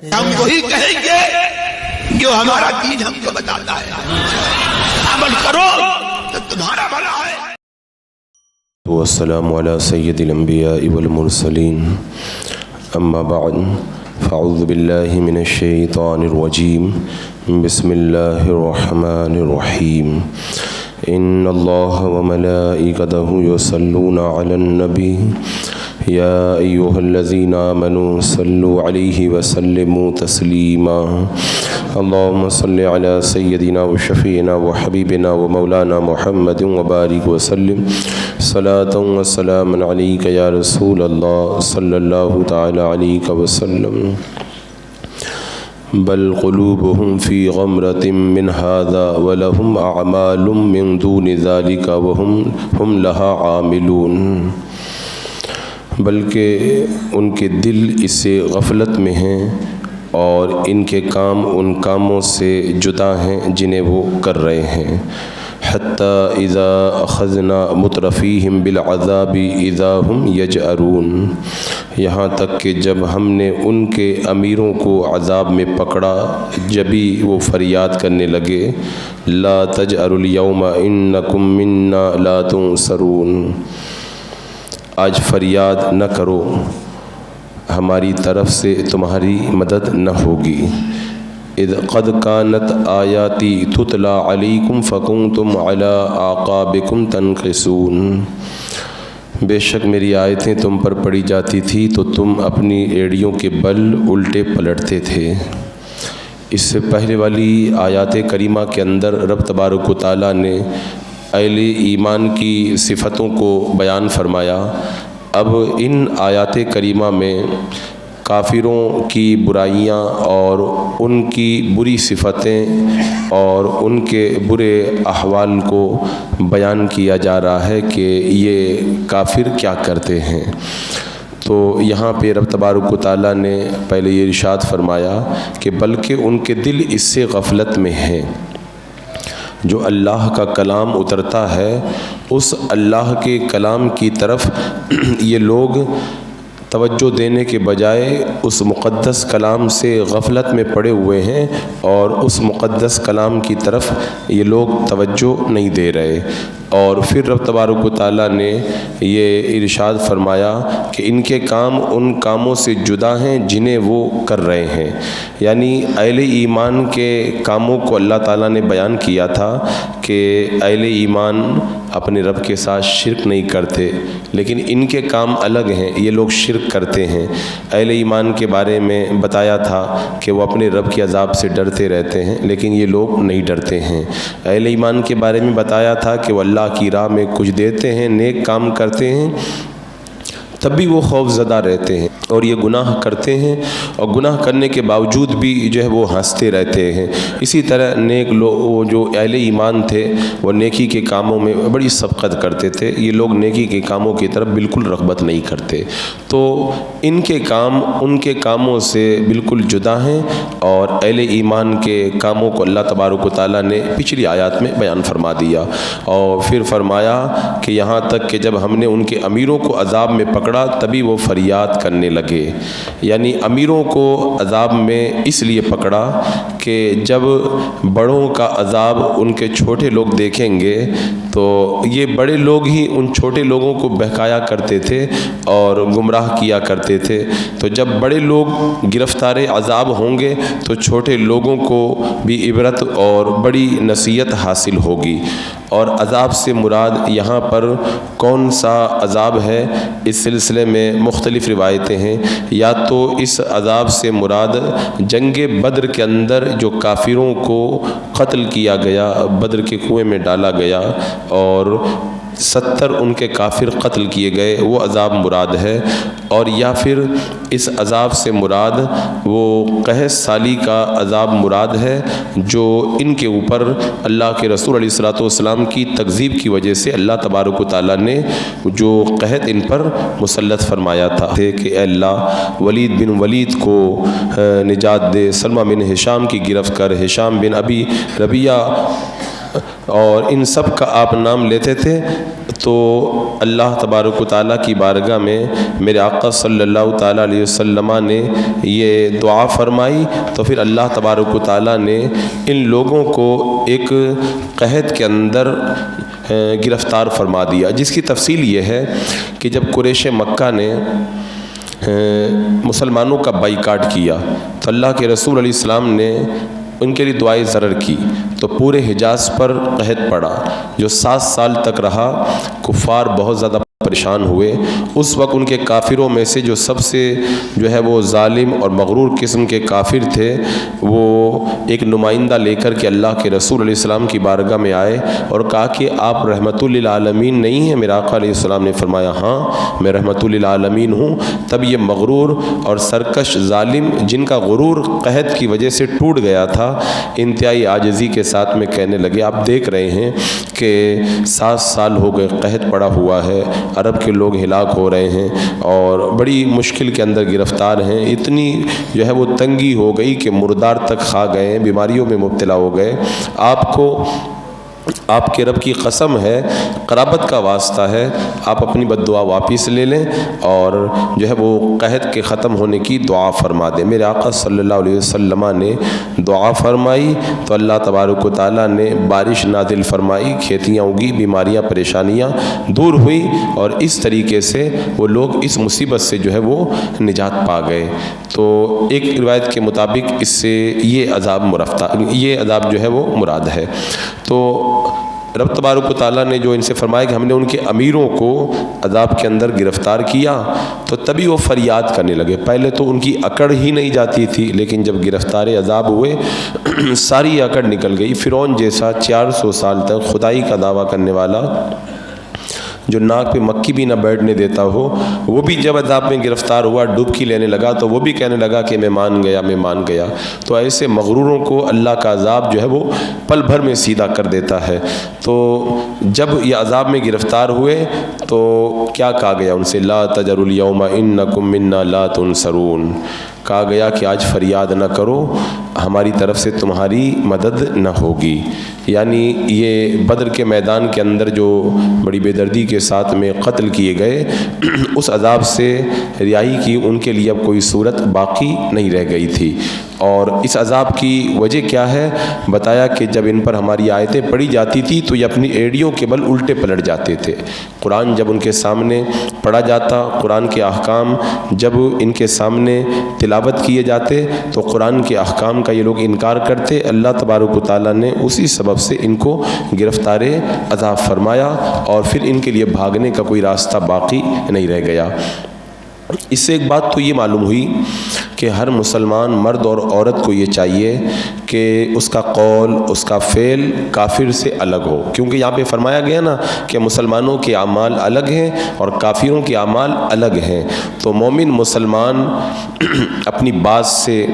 ہم وہی کہیں گے جو ہمارا دین ہم کو بتاتا ہے، عمل کرو تو تمہارا بھلا ہے۔ والسلام علی سید الانبیاء والمرسلین، اما بعد فاعوذ باللہ من الشیطان الرجیم، بسم اللہ الرحمن الرحیم۔ ان اللہ وملائکتہ یصلون علی النبی یا ایہا الذین آمنوا صلوا علیہ وسلموا تسلیما۔ اللہم صل علی سیدنا وشفیعنا وحبیبنا ومولانا محمد وبارک وسلم صلاۃ وسلاما علیک یا رسول اللہ صلی اللہ تعالی علیہ وسلم۔ بل قلوبهم فی غمرۃ من ھذا ولہم اعمال من دون ذلک وہم لہا عاملون۔ بلکہ ان کے دل اس سے غفلت میں ہیں اور ان کے کام ان کاموں سے جدا ہیں جنہیں وہ کر رہے ہیں۔ حتی اذا اخذنا مترفیہم بالعذاب اذا ہم یجأرون، یہاں تک کہ جب ہم نے ان کے امیروں کو عذاب میں پکڑا جبھی وہ فریاد کرنے لگے، لا تجأروا اليوم انکم منا لا تنصرون، آج فریاد نہ کرو، ہماری طرف سے تمہاری مدد نہ ہوگی۔ اذ قد كانت آیاتی تتلی علیکم فکنتم علی اعقابکم تنکصون، بے شک میری آیتیں تم پر پڑھی جاتی تھی تو تم اپنی ایڑیوں کے بل الٹے پلٹتے تھے۔ اس سے پہلے والی آیات کریمہ کے اندر رب تبارک و تعالیٰ نے اہل ایمان کی صفتوں کو بیان فرمایا۔ اب ان آیات کریمہ میں کافروں کی برائیاں اور ان کی بری صفتیں اور ان کے برے احوال کو بیان کیا جا رہا ہے کہ یہ کافر کیا کرتے ہیں۔ تو یہاں پہ رب تبارک و تعالیٰ نے پہلے یہ ارشاد فرمایا کہ بلکہ ان کے دل اس سے غفلت میں ہیں۔ جو اللہ کا کلام اترتا ہے اس اللہ کے کلام کی طرف یہ لوگ توجہ دینے کے بجائے اس مقدس کلام سے غفلت میں پڑے ہوئے ہیں اور اس مقدس کلام کی طرف یہ لوگ توجہ نہیں دے رہے۔ اور پھر رب تبارک و تعالیٰ نے یہ ارشاد فرمایا کہ ان کے کام ان کاموں سے جدا ہیں جنہیں وہ کر رہے ہیں، یعنی اہل ایمان کے کاموں کو اللہ تعالیٰ نے بیان کیا تھا کہ اہل ایمان اپنے رب کے ساتھ شرک نہیں کرتے، لیکن ان کے کام الگ ہیں، یہ لوگ شرک کرتے ہیں۔ اہل ایمان کے بارے میں بتایا تھا کہ وہ اپنے رب کے عذاب سے ڈرتے رہتے ہیں، لیکن یہ لوگ نہیں ڈرتے ہیں۔ اہل ایمان کے بارے میں بتایا تھا کہ وہ اللہ کی راہ میں کچھ دیتے ہیں، نیک کام کرتے ہیں، تب بھی وہ خوف زدہ رہتے ہیں اور یہ گناہ کرتے ہیں اور گناہ کرنے کے باوجود بھی جو ہے وہ ہنستے رہتے ہیں۔ اسی طرح نیک لوگ جو اہل ایمان تھے وہ نیکی کے کاموں میں بڑی سبقت کرتے تھے، یہ لوگ نیکی کے کاموں کی طرف بالکل رغبت نہیں کرتے۔ تو ان کے کام ان کے کاموں سے بالکل جدا ہیں اور اہل ایمان کے کاموں کو اللہ تبارک و تعالیٰ نے پچھلی آیات میں بیان فرما دیا۔ اور پھر فرمایا کہ یہاں تک کہ جب ہم نے ان کے امیروں کو عذاب میں پکڑا تبھی وہ فریاد کرنے لگے، یعنی امیروں کو عذاب میں اس لیے پکڑا کہ جب بڑوں کا عذاب ان کے چھوٹے لوگ دیکھیں گے تو یہ بڑے لوگ ہی ان چھوٹے لوگوں کو بہکایا کرتے تھے اور گمراہ کیا کرتے تھے۔ تو جب بڑے لوگ گرفتار عذاب ہوں گے تو چھوٹے لوگوں کو بھی عبرت اور بڑی نصیحت حاصل ہوگی۔ اور عذاب سے مراد یہاں پر کون سا عذاب ہے، اس سلسلے میں مختلف روایتیں ہیں۔ یا تو اس عذاب سے مراد جنگ بدر کے اندر جو کافروں کو قتل کیا گیا، بدر کے کنویں میں ڈالا گیا اور 70 ان کے کافر قتل کیے گئے، وہ عذاب مراد ہے۔ اور یا پھر اس عذاب سے مراد وہ قحط سالی کا عذاب مراد ہے جو ان کے اوپر اللہ کے رسول علیہ الصلوۃ والسلام کی تکذیب کی وجہ سے اللہ تبارک و تعالیٰ نے جو قحط ان پر مسلط فرمایا تھا کہ اے اللہ ولید بن ولید کو نجات دے، سلمہ بن ہشام کی گرفت کر، ہشام بن ابی ربیعہ اور ان سب کا آپ نام لیتے تھے تو اللہ تبارک و تعالیٰ کی بارگاہ میں میرے آقا صلی اللہ تعالیٰ علیہ وسلم نے یہ دعا فرمائی، تو پھر اللہ تبارک و تعالیٰ نے ان لوگوں کو ایک قحط کے اندر گرفتار فرما دیا، جس کی تفصیل یہ ہے کہ جب قریش مکہ نے مسلمانوں کا بائیکاٹ کیا تو اللہ کے رسول علیہ السلام نے ان کے لیے دعائے ضرر کی، تو پورے حجاز پر قحط پڑا جو 7 سال تک رہا۔ کفار بہت زیادہ پریشان ہوئے۔ اس وقت ان کے کافروں میں سے جو سب سے جو ہے وہ ظالم اور مغرور قسم کے کافر تھے، وہ ایک نمائندہ لے کر کے اللہ کے رسول علیہ السلام کی بارگاہ میں آئے اور کہا کہ آپ رحمت للعالمین نہیں ہیں؟ میرے آقا علیہ السلام نے فرمایا ہاں میں رحمت للعالمین ہوں۔ تب یہ مغرور اور سرکش ظالم، جن کا غرور قحط کی وجہ سے ٹوٹ گیا تھا، انتہائی عاجزی کے ساتھ میں کہنے لگے آپ دیکھ رہے ہیں کہ 7 سال ہو گئے قحط پڑا ہوا ہے، عرب کے لوگ ہلاک ہو رہے ہیں اور بڑی مشکل کے اندر گرفتار ہیں، اتنی جو ہے وہ تنگی ہو گئی کہ مردار تک کھا گئے ہیں، بیماریوں میں مبتلا ہو گئے، آپ کے رب کی قسم ہے، قرابت کا واسطہ ہے، آپ اپنی بد دعا واپس لے لیں اور جو ہے وہ قحط کے ختم ہونے کی دعا فرما دیں۔ میرے آقا صلی اللہ علیہ وسلم نے دعا فرمائی تو اللہ تبارک و تعالیٰ نے بارش نازل فرمائی، کھیتیاں اگی، بیماریاں پریشانیاں دور ہوئی اور اس طریقے سے وہ لوگ اس مصیبت سے جو ہے وہ نجات پا گئے۔ تو ایک روایت کے مطابق اس سے یہ عذاب جو ہے وہ مراد ہے۔ تو رب تبارک و تعالیٰ نے جو ان سے فرمایا کہ ہم نے ان کے امیروں کو عذاب کے اندر گرفتار کیا، تو تبھی وہ فریاد کرنے لگے۔ پہلے تو ان کی اکڑ ہی نہیں جاتی تھی، لیکن جب گرفتار عذاب ہوئے ساری اکڑ نکل گئی۔ فرعون جیسا 400 سال تک خدائی کا دعویٰ کرنے والا، جو ناک پہ مکھی بھی نہ بیٹھنے دیتا ہو، وہ بھی جب عذاب میں گرفتار ہوا، ڈبکی لینے لگا تو وہ بھی کہنے لگا کہ میں مان گیا۔ تو ایسے مغروروں کو اللہ کا عذاب جو ہے وہ پل بھر میں سیدھا کر دیتا ہے۔ تو جب یہ عذاب میں گرفتار ہوئے تو کیا کہا گیا ان سے؟ لا تجروا اليوم انکم منا لا تنصرون، کہا گیا کہ آج فریاد نہ کرو، ہماری طرف سے تمہاری مدد نہ ہوگی۔ یعنی یہ بدر کے میدان کے اندر جو بڑی بے دردی کے ساتھ میں قتل کیے گئے، اس عذاب سے رہائی کی ان کے لیے اب کوئی صورت باقی نہیں رہ گئی تھی۔ اور اس عذاب کی وجہ کیا ہے؟ بتایا کہ جب ان پر ہماری آیتیں پڑھی جاتی تھی تو یہ اپنی ایڑیوں کے بل الٹے پلٹ جاتے تھے۔ قرآن جب ان کے سامنے پڑھا جاتا، قرآن کے احکام جب ان کے سامنے تلاوت کیے جاتے تو قرآن کے احکام کا یہ لوگ انکار کرتے۔ اللہ تبارک و تعالیٰ نے اسی سبب سے ان کو گرفتار عذاب فرمایا اور پھر ان کے لیے بھاگنے کا کوئی راستہ باقی نہیں رہ گیا۔ اس سے ایک بات تو یہ معلوم ہوئی کہ ہر مسلمان مرد اور عورت کو یہ چاہیے کہ اس کا قول، اس کا فعل کافر سے الگ ہو، کیونکہ یہاں پہ فرمایا گیا نا کہ مسلمانوں کے اعمال الگ ہیں اور کافروں کے اعمال الگ ہیں۔ تو مومن مسلمان اپنی بات سے،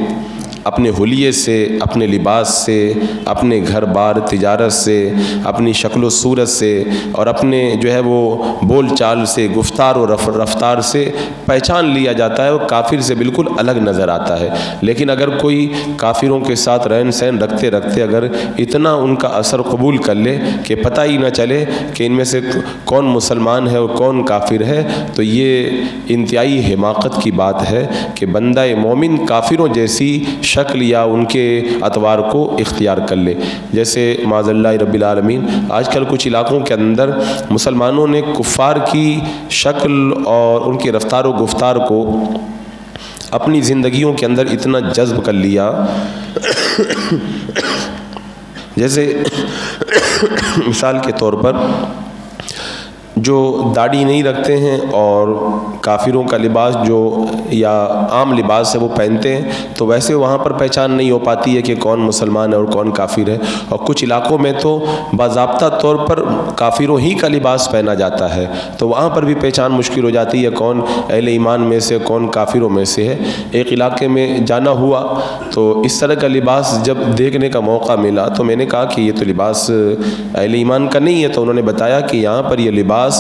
اپنے حلیے سے، اپنے لباس سے، اپنے گھر بار تجارت سے، اپنی شکل و صورت سے اور اپنے جو ہے وہ بول چال سے، گفتار و رفتار سے پہچان لیا جاتا ہے، وہ کافر سے بالکل الگ نظر آتا ہے۔ لیکن اگر کوئی کافروں کے ساتھ رہن سہن رکھتے رکھتے اگر اتنا ان کا اثر قبول کر لے کہ پتہ ہی نہ چلے کہ ان میں سے کون مسلمان ہے اور کون کافر ہے، تو یہ انتہائی حماقت کی بات ہے کہ بندہ مومن کافروں جیسی شکل یا ان کے اطوار کو اختیار کر لے۔ جیسے معاذ اللہ رب العالمین آج کل کچھ علاقوں کے اندر مسلمانوں نے کفار کی شکل اور ان کے رفتار و گفتار کو اپنی زندگیوں کے اندر اتنا جذب کر لیا، جیسے مثال کے طور پر جو داڑھی نہیں رکھتے ہیں اور کافروں کا لباس جو یا عام لباس ہے وہ پہنتے ہیں، تو ویسے وہاں پر پہچان نہیں ہو پاتی ہے کہ کون مسلمان ہے اور کون کافر ہے۔ اور کچھ علاقوں میں تو باضابطہ طور پر کافروں ہی کا لباس پہنا جاتا ہے، تو وہاں پر بھی پہچان مشکل ہو جاتی ہے کون اہل ایمان میں سے کون کافروں میں سے ہے۔ ایک علاقے میں جانا ہوا تو اس طرح کا لباس جب دیکھنے کا موقع ملا تو میں نے کہا کہ یہ تو لباس اہل ایمان کا نہیں ہے، تو انہوں نے بتایا کہ یہاں پر یہ لباس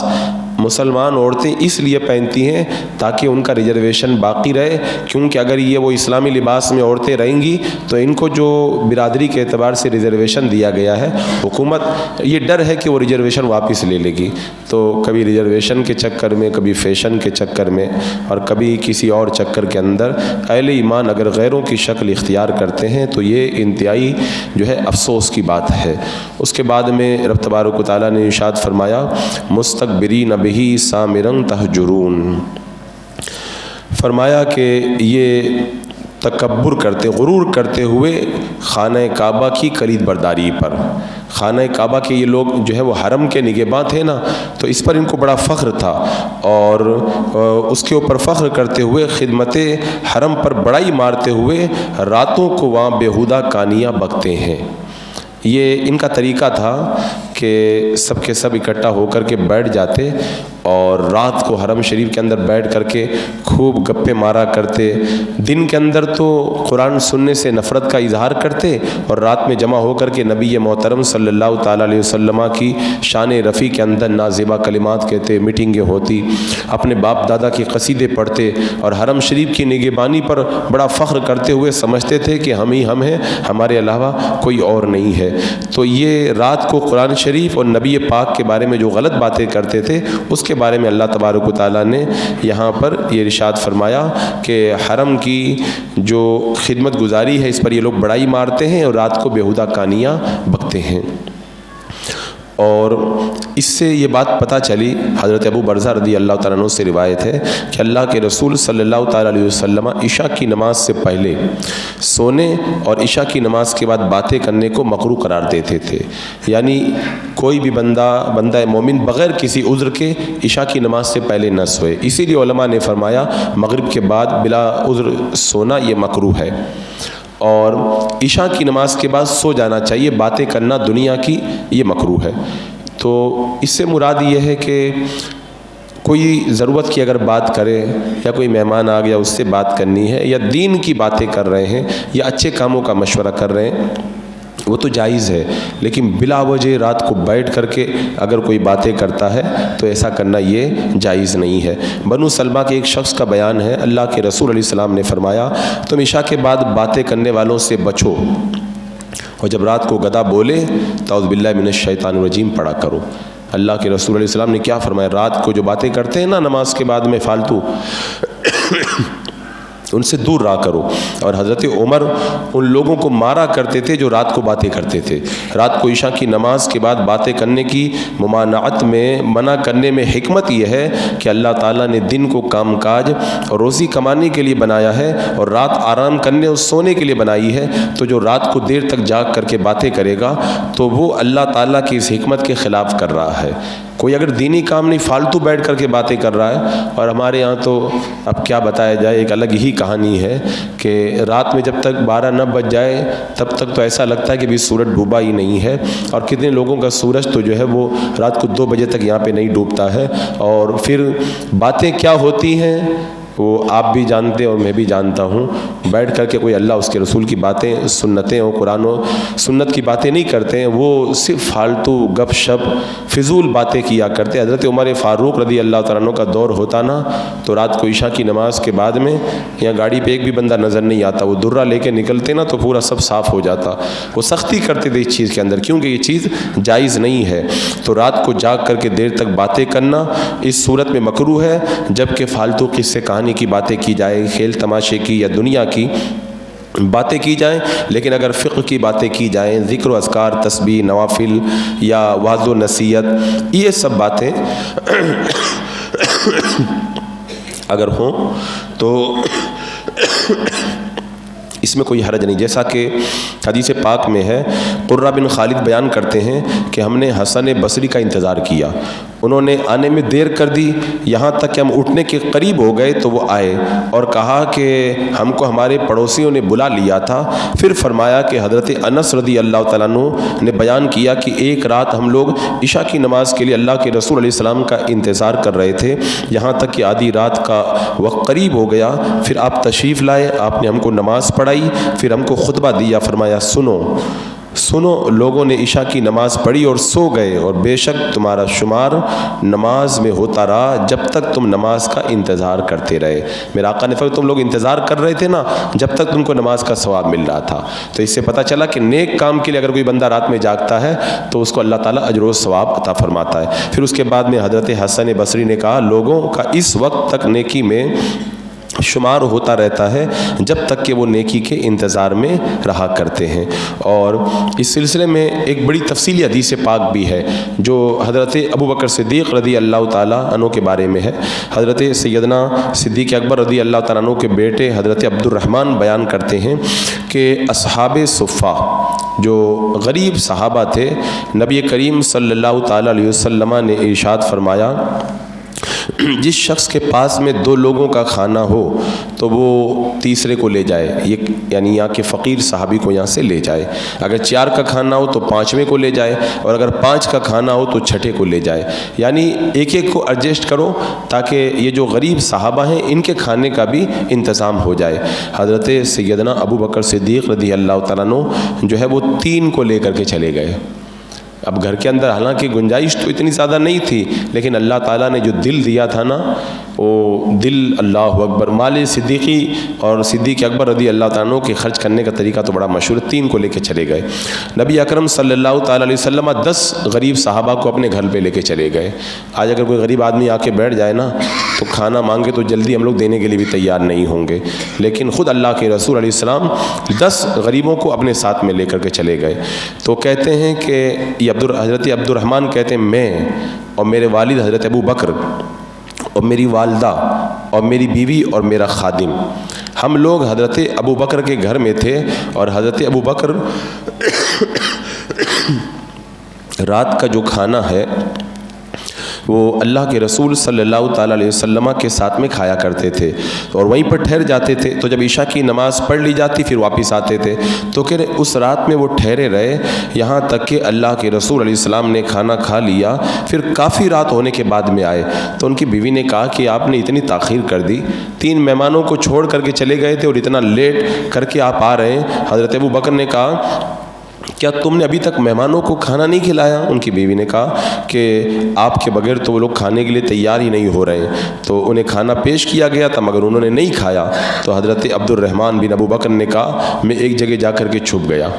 مسلمان عورتیں اس لیے پہنتی ہیں تاکہ ان کا ریزرویشن باقی رہے، کیونکہ اگر یہ وہ اسلامی لباس میں عورتیں رہیں گی تو ان کو جو برادری کے اعتبار سے ریزرویشن دیا گیا ہے، حکومت یہ ڈر ہے کہ وہ ریزرویشن واپس لے لے گی، تو کبھی ریزرویشن کے چکر میں، کبھی فیشن کے چکر میں، اور کبھی کسی اور چکر کے اندر اہل ایمان اگر غیروں کی شکل اختیار کرتے ہیں تو یہ انتہائی جو ہے افسوس کی بات ہے۔ اس کے بعد میں رب تبارک و تعالیٰ نے ارشاد فرمایا مستکبرین بہ سامرا تہجرون، فرمایا کہ یہ تکبر کرتے، غرور کرتے ہوئے خانہ کعبہ کی کلید برداری پر، خانہ کعبہ کے یہ لوگ جو ہے وہ حرم کے نگہباں تھے نا، تو اس پر ان کو بڑا فخر تھا، اور اس کے اوپر فخر کرتے ہوئے خدمت حرم پر بڑائی مارتے ہوئے راتوں کو وہاں بیہودہ کہانیاں بکتے ہیں۔ یہ ان کا طریقہ تھا کہ سب کے سب اکٹھا ہو کر کے بیٹھ جاتے اور رات کو حرم شریف کے اندر بیٹھ کر کے خوب گپے مارا کرتے، دن کے اندر تو قرآن سننے سے نفرت کا اظہار کرتے، اور رات میں جمع ہو کر کے نبی محترم صلی اللہ تعالیٰ علیہ وسلم کی شان رفیع کے اندر نازیبا کلمات کہتے، میٹنگیں ہوتی، اپنے باپ دادا کے قصیدے پڑھتے، اور حرم شریف کی نگہبانی پر بڑا فخر کرتے ہوئے سمجھتے تھے کہ ہم ہی ہم ہیں، ہمارے علاوہ کوئی اور نہیں ہے۔ تو یہ رات کو قرآن شریف اور نبی پاک کے بارے میں جو غلط باتیں کرتے تھے، اس کے بارے میں اللہ تبارک و تعالیٰ نے یہاں پر یہ ارشاد فرمایا کہ حرم کی جو خدمت گزاری ہے اس پر یہ لوگ بڑائی مارتے ہیں اور رات کو بیہودہ کہانیاں بکتے ہیں۔ اور اس سے یہ بات پتہ چلی، حضرت ابو برزہ رضی اللہ تعالیٰ عنہ سے روایت ہے کہ اللہ کے رسول صلی اللہ تعالیٰ علیہ وسلم عشاء کی نماز سے پہلے سونے اور عشاء کی نماز کے بعد باتیں کرنے کو مکروہ قرار دیتے تھے، یعنی کوئی بھی بندہ مومن بغیر کسی عذر کے عشاء کی نماز سے پہلے نہ سوئے۔ اسی لیے علماء نے فرمایا مغرب کے بعد بلا عذر سونا یہ مکروہ ہے، اور عشاء کی نماز کے بعد سو جانا چاہیے، باتیں کرنا دنیا کی یہ مکروہ ہے۔ تو اس سے مراد یہ ہے کہ کوئی ضرورت کی اگر بات کرے، یا کوئی مہمان آ گیا اس سے بات کرنی ہے، یا دین کی باتیں کر رہے ہیں، یا اچھے کاموں کا مشورہ کر رہے ہیں، وہ تو جائز ہے، لیکن بلا وجہ رات کو بیٹھ کر کے اگر کوئی باتیں کرتا ہے تو ایسا کرنا یہ جائز نہیں ہے۔ بنو سلمہ کے ایک شخص کا بیان ہے، اللہ کے رسول علیہ السلام نے فرمایا تم عشاء کے بعد باتیں کرنے والوں سے بچو، اور جب رات کو گدا بولے تو اعوذ باللہ من الشیطان الرجیم پڑھا کرو۔ اللہ کے رسول علیہ السلام نے کیا فرمایا؟ رات کو جو باتیں کرتے ہیں نا نماز کے بعد میں فالتو ان سے دور رہا کرو۔ اور حضرت عمر ان لوگوں کو مارا کرتے تھے جو رات کو باتیں کرتے تھے۔ رات کو عشاء کی نماز کے بعد باتیں کرنے کی ممانعت میں، منع کرنے میں حکمت یہ ہے کہ اللہ تعالیٰ نے دن کو کام کاج اور روزی کمانے کے لیے بنایا ہے، اور رات آرام کرنے اور سونے کے لیے بنائی ہے، تو جو رات کو دیر تک جاگ کر کے باتیں کرے گا تو وہ اللہ تعالیٰ کی اس حکمت کے خلاف کر رہا ہے۔ کوئی اگر دینی کام نہیں فالتو بیٹھ کر کے باتیں کر رہا ہے، اور ہمارے یہاں تو اب کیا بتایا جائے، ایک الگ ہی کہانی ہے کہ رات میں جب تک 12 نہ بج جائے تب تک تو ایسا لگتا ہے کہ بھی سورج ڈوبا ہی نہیں ہے، اور کتنے لوگوں کا سورج تو جو ہے وہ رات کو 2 بجے تک یہاں پہ نہیں ڈوبتا ہے، اور پھر باتیں کیا ہوتی ہیں وہ آپ بھی جانتے ہیں اور میں بھی جانتا ہوں۔ بیٹھ کر کے کوئی اللہ اس کے رسول کی باتیں، سنتیں اور قرآن و سنت کی باتیں نہیں کرتے ہیں، وہ صرف فالتو گپ شپ فضول باتیں کیا کرتے۔ حضرت عمر فاروق رضی اللہ تعالیٰ عنہ کا دور ہوتا نا تو رات کو عشاء کی نماز کے بعد میں یہاں گاڑی پہ ایک بھی بندہ نظر نہیں آتا، وہ درہ لے کے نکلتے نا تو پورا سب صاف ہو جاتا۔ وہ سختی کرتے تھے اس چیز کے اندر کیونکہ یہ چیز جائز نہیں ہے۔ تو رات کو جاگ کر کے دیر تک باتیں کرنا اس صورت میں مکروہ ہے، جبکہ فالتو قصے کہانی کی باتیں کی جائے، کھیل تماشے کی یا دنیا کی باتیں کی جائیں، لیکن اگر فقہ کی باتیں کی جائیں، ذکر و اذکار، تسبیح، نوافل یا وعظ و نصیحت، یہ سب باتیں اگر ہوں تو اس میں کوئی حرج نہیں۔ جیسا کہ حدیث پاک میں ہے، قرہ بن خالد بیان کرتے ہیں کہ ہم نے حسن بصری کا انتظار کیا، انہوں نے آنے میں دیر کر دی، یہاں تک کہ ہم اٹھنے کے قریب ہو گئے تو وہ آئے اور کہا کہ ہم کو ہمارے پڑوسیوں نے بلا لیا تھا۔ پھر فرمایا کہ حضرت انس رضی اللہ تعالیٰ عنہ نے بیان کیا کہ ایک رات ہم لوگ عشاء کی نماز کے لیے اللہ کے رسول علیہ السلام کا انتظار کر رہے تھے، یہاں تک کہ آدھی رات کا وقت قریب ہو گیا، پھر آپ تشریف لائے، آپ نے ہم کو نماز پڑھائی، پھر ہم کو خطبہ دیا، فرمایا سنو لوگوں نے عشاء کی نماز پڑھی اور سو گئے، اور بے شک تمہارا شمار نماز میں ہوتا رہا جب تک تم نماز کا انتظار کرتے رہے۔ میرے آقا نے فرمایا تم لوگ انتظار کر رہے تھے نا جب تک تم کو نماز کا ثواب مل رہا تھا۔ تو اس سے پتہ چلا کہ نیک کام کے لیے اگر کوئی بندہ رات میں جاگتا ہے تو اس کو اللہ تعالیٰ اجر و ثواب عطا فرماتا ہے۔ پھر اس کے بعد میں حضرت حسن بصری نے کہا لوگوں کا اس وقت تک نیکی میں شمار ہوتا رہتا ہے جب تک کہ وہ نیکی کے انتظار میں رہا کرتے ہیں۔ اور اس سلسلے میں ایک بڑی تفصیلی حدیث پاک بھی ہے جو حضرت ابو بکر صدیق رضی اللہ تعالیٰ عنہ کے بارے میں ہے۔ حضرت سیدنا صدیق اکبر رضی اللہ تعالیٰ عنہ کے بیٹے حضرت عبد الرحمن بیان کرتے ہیں کہ اصحاب صفہ جو غریب صحابہ تھے، نبی کریم صلی اللہ تعالیٰ علیہ وسلم نے ارشاد فرمایا جس شخص کے پاس میں 2 لوگوں کا کھانا ہو تو وہ تیسرے کو لے جائے، یہ یعنی یہاں کے فقیر صحابی کو یہاں سے لے جائے۔ اگر 4 کا کھانا ہو تو 5ویں کو لے جائے، اور اگر 5 کا کھانا ہو تو 6ٹھے کو لے جائے، یعنی ایک ایک کو ایڈجسٹ کرو تاکہ یہ جو غریب صحابہ ہیں ان کے کھانے کا بھی انتظام ہو جائے۔ حضرت سیدنا ابو بکر صدیق رضی اللہ تعالیٰ عنہ جو ہے وہ 3 کو لے کر کے چلے گئے۔ اب گھر کے اندر حالانکہ گنجائش تو اتنی زیادہ نہیں تھی، لیکن اللہ تعالیٰ نے جو دل دیا تھا نا وہ دل، اللہ اکبر، مال صدیقی اور صدیق اکبر رضی اللہ تعالیٰ عنہ کے خرچ کرنے کا طریقہ تو بڑا مشہور ہے۔ 3 کو لے کے چلے گئے۔ نبی اکرم صلی اللہ تعالیٰ علیہ وسلم 10 غریب صحابہ کو اپنے گھر پہ لے کے چلے گئے۔ آج اگر کوئی غریب آدمی آ کے بیٹھ جائے نا تو کھانا مانگے تو جلدی ہم لوگ دینے کے لیے بھی تیار نہیں ہوں گے، لیکن خود اللہ کے رسول علیہ السلام 10 غریبوں کو اپنے ساتھ میں لے کر کے چلے گئے۔ تو کہتے ہیں کہ یہ حضرت عبد الرحمن کہتے ہیں میں اور میرے والد حضرت ابو بکر اور میری والدہ اور میری بیوی اور میرا خادم، ہم لوگ حضرت ابو بکر کے گھر میں تھے، اور حضرت ابو بکر رات کا جو کھانا ہے وہ اللہ کے رسول صلی اللہ تعالیٰ علیہ وسلم کے ساتھ میں کھایا کرتے تھے اور وہیں پر ٹھہر جاتے تھے۔ تو جب عشاء کی نماز پڑھ لی جاتی پھر واپس آتے تھے۔ تو کہ اس رات میں وہ ٹھہرے رہے یہاں تک کہ اللہ کے رسول علیہ السلام نے کھانا کھا لیا، پھر کافی رات ہونے کے بعد میں آئے۔ تو ان کی بیوی نے کہا کہ آپ نے اتنی تاخیر کر دی، 3 مہمانوں کو چھوڑ کر کے چلے گئے تھے اور اتنا لیٹ کر کے آپ آ رہے ہیں۔ حضرت ابو بکر نے کہا کیا تم نے ابھی تک مہمانوں کو کھانا نہیں کھلایا؟ ان کی بیوی نے کہا کہ آپ کے بغیر تو وہ لوگ کھانے کے لیے تیار ہی نہیں ہو رہے ہیں۔ تو انہیں کھانا پیش کیا گیا تھا مگر انہوں نے نہیں کھایا۔ تو حضرت عبد الرحمن بن ابو بکر نے کہا میں ایک جگہ جا کر کے چھپ گیا۔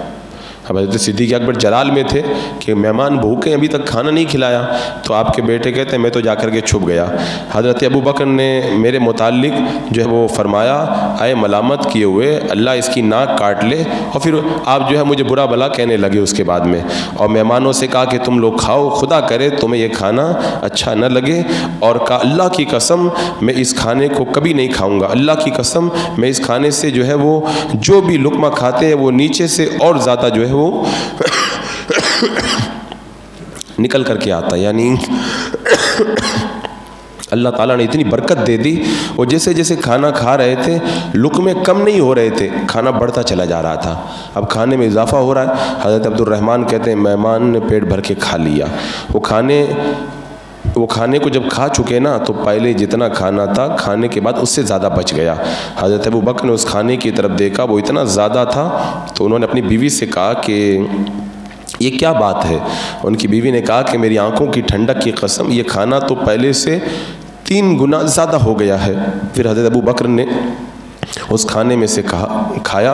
اب حضرت صدیق اکبر جلال میں تھے کہ مہمان بھوکے ابھی تک کھانا نہیں کھلایا، تو آپ کے بیٹے کہتے ہیں میں تو جا کر کے چھپ گیا۔ حضرت ابو بکر نے میرے متعلق جو ہے وہ فرمایا اے ملامت کیے ہوئے، اللہ اس کی ناک کاٹ لے، اور پھر آپ جو ہے مجھے برا بھلا کہنے لگے اس کے بعد میں، اور مہمانوں سے کہا کہ تم لوگ کھاؤ، خدا کرے تمہیں یہ کھانا اچھا نہ لگے، اور کہا اللہ کی قسم میں اس کھانے کو کبھی نہیں کھاؤں گا، اللہ کی قسم میں اس کھانے سے جو ہے وہ جو بھی لقمہ کھاتے ہیں وہ نیچے سے اور زیادہ جو ہے وہ نکل کر کے آتا ہے، یعنی اللہ تعالیٰ نے اتنی برکت دے دی، اور جیسے جیسے کھانا کھا رہے تھے لقمے کم نہیں ہو رہے تھے، کھانا بڑھتا چلا جا رہا تھا، اب کھانے میں اضافہ ہو رہا ہے۔ حضرت عبد الرحمن کہتے ہیں مہمان نے پیٹ بھر کے کھا لیا، وہ کھانے کو جب کھا چکے نا تو پہلے جتنا کھانا تھا کھانے کے بعد اس سے زیادہ بچ گیا۔ حضرت ابو بکر نے اس کھانے کی طرف دیکھا وہ اتنا زیادہ تھا، تو انہوں نے اپنی بیوی سے کہا کہ یہ کیا بات ہے؟ ان کی بیوی نے کہا کہ میری آنکھوں کی ٹھنڈک کی قسم یہ کھانا تو پہلے سے 3 گنا زیادہ ہو گیا ہے۔ پھر حضرت ابو بکر نے اس کھانے میں سے کھایا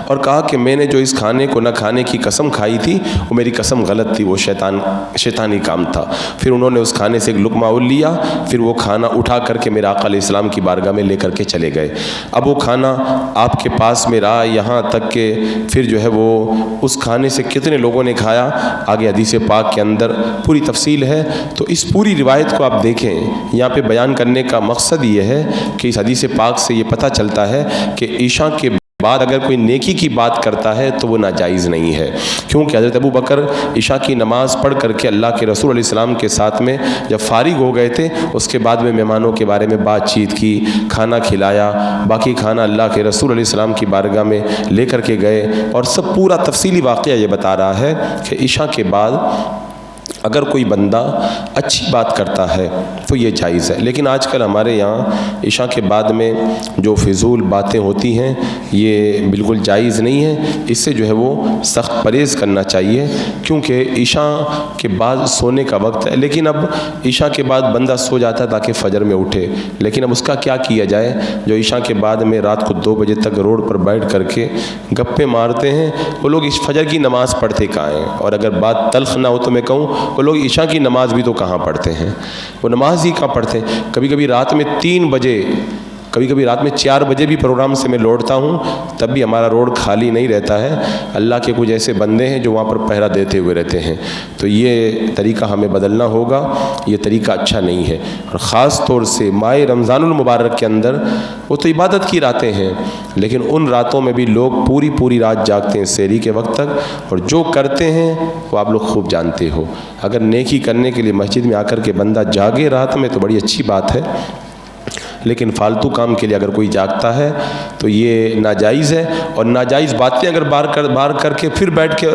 اور کہا کہ میں نے جو اس کھانے کو نہ کھانے کی قسم کھائی تھی وہ میری قسم غلط تھی، وہ شیطانی کام تھا۔ پھر انہوں نے اس کھانے سے ایک لقمہ اور لیا، پھر وہ کھانا اٹھا کر کے میرے آقا علیہ السلام کی بارگاہ میں لے کر کے چلے گئے۔ اب وہ کھانا آپ کے پاس میں رہا یہاں تک کہ پھر جو ہے وہ اس کھانے سے کتنے لوگوں نے کھایا آگے حدیث پاک کے اندر پوری تفصیل ہے۔ تو اس پوری روایت کو آپ دیکھیں، یہاں پہ بیان کرنے کا مقصد یہ ہے کہ اس حدیث پاک سے یہ پتہ چلتا ہے کہ عشاء کے بعد اگر کوئی نیکی کی بات کرتا ہے تو وہ ناجائز نہیں ہے، کیونکہ حضرت ابو بکر عشاء کی نماز پڑھ کر کے اللہ کے رسول علیہ السلام کے ساتھ میں جب فارغ ہو گئے تھے اس کے بعد میں مہمانوں کے بارے میں بات چیت کی، کھانا کھلایا، باقی کھانا اللہ کے رسول علیہ السلام کی بارگاہ میں لے کر کے گئے، اور سب پورا تفصیلی واقعہ یہ بتا رہا ہے کہ عشاء کے بعد اگر کوئی بندہ اچھی بات کرتا ہے تو یہ جائز ہے، لیکن آج کل ہمارے یہاں عشاء کے بعد میں جو فضول باتیں ہوتی ہیں یہ بالکل جائز نہیں ہے، اس سے جو ہے وہ سخت پرہیز کرنا چاہیے، کیونکہ عشاء کے بعد سونے کا وقت ہے، لیکن اب عشاء کے بعد بندہ سو جاتا ہے تاکہ فجر میں اٹھے، لیکن اب اس کا کیا کیا جائے؟ جو عشاء کے بعد میں رات کو 2 بجے تک روڈ پر بیٹھ کر کے گپے مارتے ہیں، وہ لوگ اس فجر کی نماز پڑھتے کہاں ہیں؟ اور اگر بات تلخ نہ ہو تو میں کہوں وہ لوگ عشاء کی نماز بھی تو کہاں پڑھتے ہیں، وہ نماز ہی کہاں پڑھتے ہیں۔ کبھی کبھی رات میں 3 بجے، کبھی کبھی رات میں 4 بجے بھی پروگرام سے میں لوٹتا ہوں، تب بھی ہمارا روڈ خالی نہیں رہتا ہے۔ اللہ کے کچھ ایسے بندے ہیں جو وہاں پر پہرا دیتے ہوئے رہتے ہیں، تو یہ طریقہ ہمیں بدلنا ہوگا، یہ طریقہ اچھا نہیں ہے۔ اور خاص طور سے ماہ رمضان المبارک کے اندر وہ تو عبادت کی راتیں ہیں، لیکن ان راتوں میں بھی لوگ پوری رات جاگتے ہیں سحری کے وقت تک، اور جو کرتے ہیں وہ آپ لوگ خوب جانتے ہو۔ اگر نیکی کرنے کے لیے مسجد میں آ کر کے بندہ جاگے رات میں تو بڑی اچھی بات ہے، لیکن فالتو کام کے لیے اگر کوئی جاگتا ہے تو یہ ناجائز ہے، اور ناجائز باتیں اگر بار کر کے پھر بیٹھ کے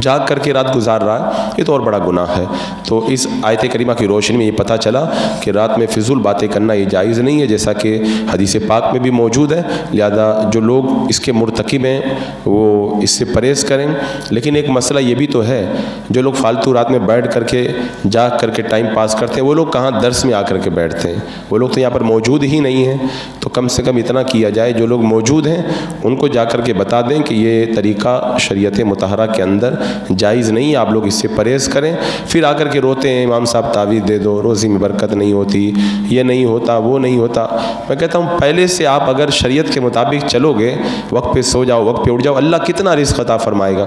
جاگ کر کے رات گزار رہا ہے، یہ تو اور بڑا گناہ ہے۔ تو اس آیت کریمہ کی روشنی میں یہ پتہ چلا کہ رات میں فضول باتیں کرنا یہ جائز نہیں ہے، جیسا کہ حدیث پاک میں بھی موجود ہے، لہذا جو لوگ اس کے مرتکب ہیں وہ اس سے پرہیز کریں۔ لیکن ایک مسئلہ یہ بھی تو ہے، جو لوگ فالتو رات میں بیٹھ کر کے جاگ کر کے ٹائم پاس کرتے ہیں، وہ لوگ کہاں درس میں آ کر کے بیٹھتے ہیں، وہ لوگ تو یہاں پر موجود ہی نہیں ہیں۔ تو کم سے کم اتنا کیا جائے، جو لوگ موجود ہیں ان کو جا کر کے بتا دیں کہ یہ طریقہ شریعت مطہرہ کے اندر جائز نہیں ہے، آپ لوگ اس سے پرہیز کریں۔ پھر آ کر کے روتے ہیں امام صاحب تعویذ دے دو، روزی میں برکت نہیں ہوتی، یہ نہیں ہوتا، وہ نہیں ہوتا۔ میں کہتا ہوں پہلے سے آپ اگر شریعت کے مطابق چلو گے، وقت پہ سو جاؤ، وقت پہ اٹھ جاؤ، اللہ کتنا رزق عطا فرمائے گا۔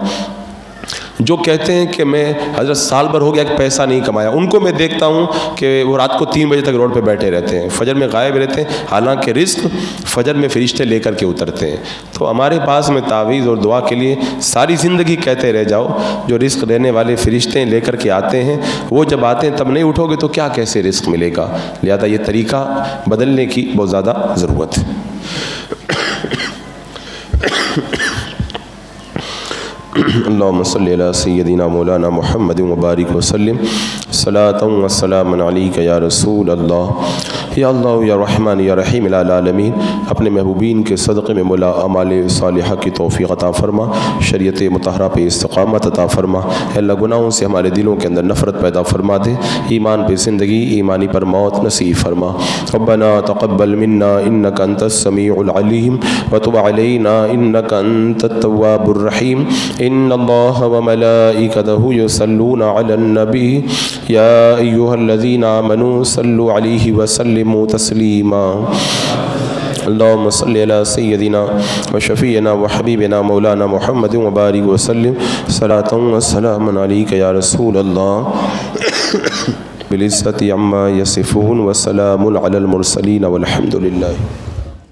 جو کہتے ہیں کہ میں حضرت سال بھر ہو گیا کہ پیسہ نہیں کمایا، ان کو میں دیکھتا ہوں کہ وہ رات کو 3 بجے تک روڈ پہ بیٹھے رہتے ہیں، فجر میں غائب رہتے ہیں، حالانکہ رزق فجر میں فرشتے لے کر کے اترتے ہیں۔ تو ہمارے پاس میں تعویذ اور دعا کے لیے ساری زندگی کہتے رہ جاؤ، جو رزق دینے والے فرشتے لے کر کے آتے ہیں، وہ جب آتے ہیں تب نہیں اٹھو گے تو کیا کیسے رزق ملے گا؟ لہذا یہ طریقہ بدلنے کی بہت زیادہ ضرورت ہے۔ اللہم صلی علی سیدنا مولانا محمد مبارک وسلم، صلاۃ و سلام علیک یا رسول اللہ۔ یا اللہ یا رحمان یا رحیم العالمین، اپنے محبوبین کے صدقے میں مولا اعمال صالحہ کی توفیق عطا فرما، شریعت مطہرہ پہ استقامت عطا فرما۔ اے اللہ گناہوں سے ہمارے دلوں کے اندر نفرت پیدا فرما دے، ایمان پہ زندگی، ایمانی پر موت نصیب فرما۔ ربنا تقبل منا انک انت السمیع العلیم وتب علینا انک انت التواب الرحیم۔ ان اللہ وملائکتہ یصلون علی النبی یا ایھا الذین آمنوا صلوا علیہ وسلموا تسلیما۔ اللہم صلی علی سیدنا وشفیعنا وحبیبنا مولانا محمد مبارک وسلم، صلاۃ و سلام علیک یا رسول اللہ۔ بالعزت عما یصفون وسلام علی المرسلین والحمد للہ۔